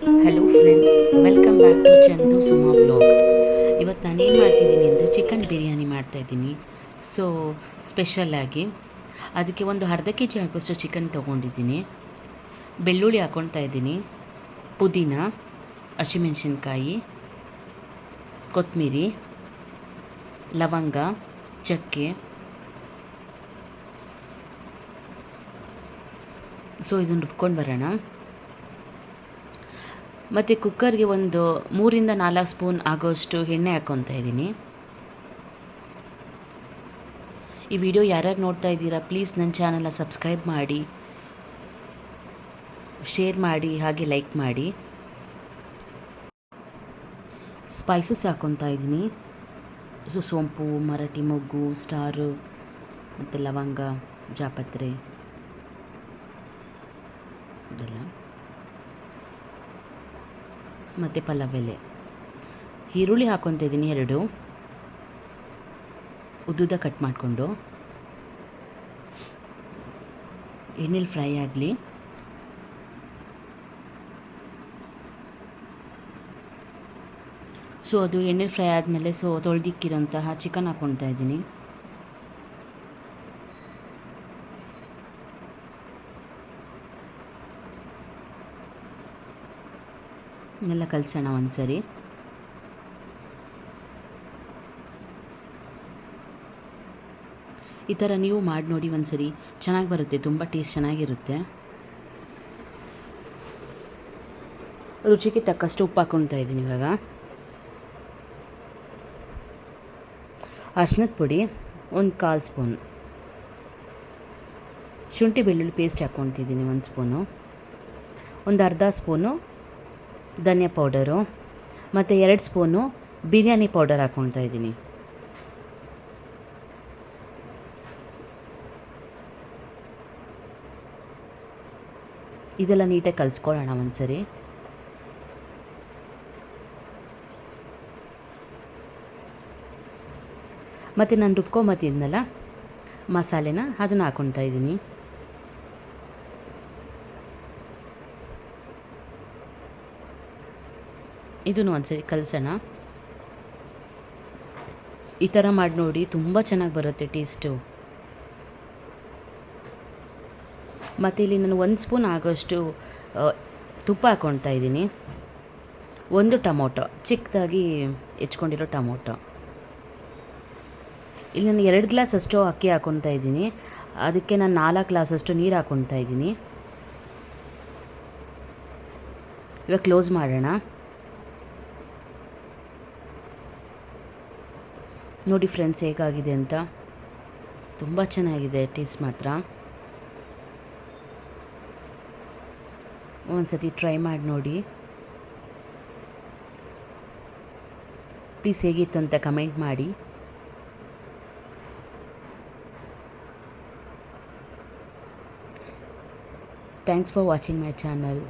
Hello friends, welcome back to Chandu Suma vlog. ಇವತ್ತು ನಾನೇನು ಮಾಡ್ತಿದ್ದೀನಿ ಅಂದರೆ ಚಿಕನ್ ಬಿರಿಯಾನಿ ಮಾಡ್ತಾಯಿದ್ದೀನಿ. ಸೊ ಸ್ಪೆಷಲ್ಲಾಗಿ ಅದಕ್ಕೆ ಒಂದು ಅರ್ಧ ಕೆ ಜಿ ಆಗೋಷ್ಟು ಚಿಕನ್ ತೊಗೊಂಡಿದ್ದೀನಿ. ಬೆಳ್ಳುಳ್ಳಿ ಹಾಕ್ಕೊಳ್ತಾ ಇದ್ದೀನಿ, ಪುದೀನ, ಹಸಿಮೆಣಸಿನ್ಕಾಯಿ, ಕೊತ್ತಂಬರಿ, ಲವಂಗ, ಚಕ್ಕೆ. ಸೊ ಇದನ್ನು ರುಬ್ಕೊಂಡು ಬರೋಣ. ಮತ್ತು ಕುಕ್ಕರ್ಗೆ ಒಂದು 3-4 ಸ್ಪೂನ್ ಆಗೋಷ್ಟು ಎಣ್ಣೆ ಹಾಕ್ಕೊತಾ ಇದ್ದೀನಿ. ಈ ವಿಡಿಯೋ ಯಾರ್ಯಾರು ನೋಡ್ತಾ ಇದ್ದೀರಾ, ಪ್ಲೀಸ್ ನನ್ನ ಚಾನಲ್ನ ಸಬ್ಸ್ಕ್ರೈಬ್ ಮಾಡಿ, ಶೇರ್ ಮಾಡಿ, ಹಾಗೆ ಲೈಕ್ ಮಾಡಿ. ಸ್ಪೈಸಸ್ ಹಾಕ್ಕೊತಾ ಇದ್ದೀನಿ. ಸೋಂಪು, ಮರಾಠಿ ಮೊಗ್ಗು, ಸ್ಟಾರು, ಮತ್ತು ಲವಂಗ, ಜಾಪತ್ರೆ ಇದೆಲ್ಲ, ಮತ್ತು ಪಲಾವ್ ಎಲೆ. ಈರುಳ್ಳಿ ಹಾಕ್ಕೊತಾ ಇದ್ದೀನಿ 2 ಉದ್ದುದ ಕಟ್ ಮಾಡಿಕೊಂಡು. ಎಣ್ಣೆಲಿ ಫ್ರೈ ಆಗಲಿ. ಸೊ ಅದು ಎಣ್ಣೆಲಿ ಫ್ರೈ ಆದಮೇಲೆ ತೊಳೆದಿಕ್ಕಿರೋಂತಹ ಚಿಕನ್ ಹಾಕ್ಕೊತಾ ಇದ್ದೀನಿ. ಎಲ್ಲ ಕಲಸೋಣ ಒಂದ್ಸರಿ. ಈ ಥರ ನೀವು ಮಾಡಿ ನೋಡಿ ಒಂದ್ಸರಿ, ಚೆನ್ನಾಗಿ ಬರುತ್ತೆ, ತುಂಬ ಟೇಸ್ಟ್ ಚೆನ್ನಾಗಿರುತ್ತೆ. ರುಚಿಗೆ ತಕ್ಕಷ್ಟು ಉಪ್ಪು ಹಾಕ್ಕೊಳ್ತಾ ಇದ್ದೀನಿ. ಇವಾಗ ಅರಿಶಿನದ ಪುಡಿ 1/4 ಸ್ಪೂನ್, ಶುಂಠಿ ಬೆಳ್ಳುಳ್ಳಿ ಪೇಸ್ಟ್ ಹಾಕ್ಕೊತಿದ್ದೀನಿ 1 ಸ್ಪೂನು, ಒಂದು ಅರ್ಧ ಸ್ಪೂನು ಧನಿಯಾ ಪೌಡರು, ಮತ್ತು 2 ಸ್ಪೂನು ಬಿರಿಯಾನಿ ಪೌಡರ್ ಹಾಕ್ಕೊತಾ ಇದ್ದೀನಿ. ಇದೆಲ್ಲ ನೀಟಾಗಿ ಕಲಿಸ್ಕೊಳ್ಳೋಣ ಒಂದ್ಸರಿ. ಮತ್ತು ನಾನು ರುಬ್ಕೊಂಬತ್ತಿದ್ನಲ್ಲ ಮಸಾಲೆನ, ಅದನ್ನು ಹಾಕ್ಕೊತಾ ಇದ್ದೀನಿ. ಇದನ್ನು ಒಂದ್ಸರಿ ಕಲಸೋಣ. ಈ ಥರ ಮಾಡಿ ನೋಡಿ, ತುಂಬ ಚೆನ್ನಾಗಿ ಬರುತ್ತೆ ಟೇಸ್ಟು. ಮತ್ತು ಇಲ್ಲಿ ನಾನು 1 ಸ್ಪೂನ್ ಆಗೋಷ್ಟು ತುಪ್ಪ ಹಾಕ್ಕೊತಾ ಇದ್ದೀನಿ. 1 ಟೊಮೊಟೊ, ಚಿಕ್ಕದಾಗಿ ಹೆಚ್ಕೊಂಡಿರೋ ಟೊಮೊಟೊ. ಇಲ್ಲಿ ನಾನು 2 ಗ್ಲಾಸ್ ಅಷ್ಟು ಅಕ್ಕಿ ಹಾಕ್ಕೊತಾ ಇದ್ದೀನಿ. ಅದಕ್ಕೆ ನಾನು 4 ಗ್ಲಾಸಷ್ಟು ನೀರು ಹಾಕ್ಕೊತಾ ಇದ್ದೀನಿ. ಇವಾಗ ಕ್ಲೋಸ್ ಮಾಡೋಣ. ನೋಡಿ ಫ್ರೆಂಡ್ಸ್ ಹೇಗಾಗಿದೆ ಅಂತ, ತುಂಬ ಚೆನ್ನಾಗಿದೆ ಟೇಸ್ಟ್ ಮಾತ್ರ. ಒಂದು ಸತಿ ಟ್ರೈ ಮಾಡಿ ನೋಡಿ. ಪ್ಲೀಸ್ ಹೇಗಿತ್ತು ಅಂತ ಕಮೆಂಟ್ ಮಾಡಿ. Thanks for watching my channel.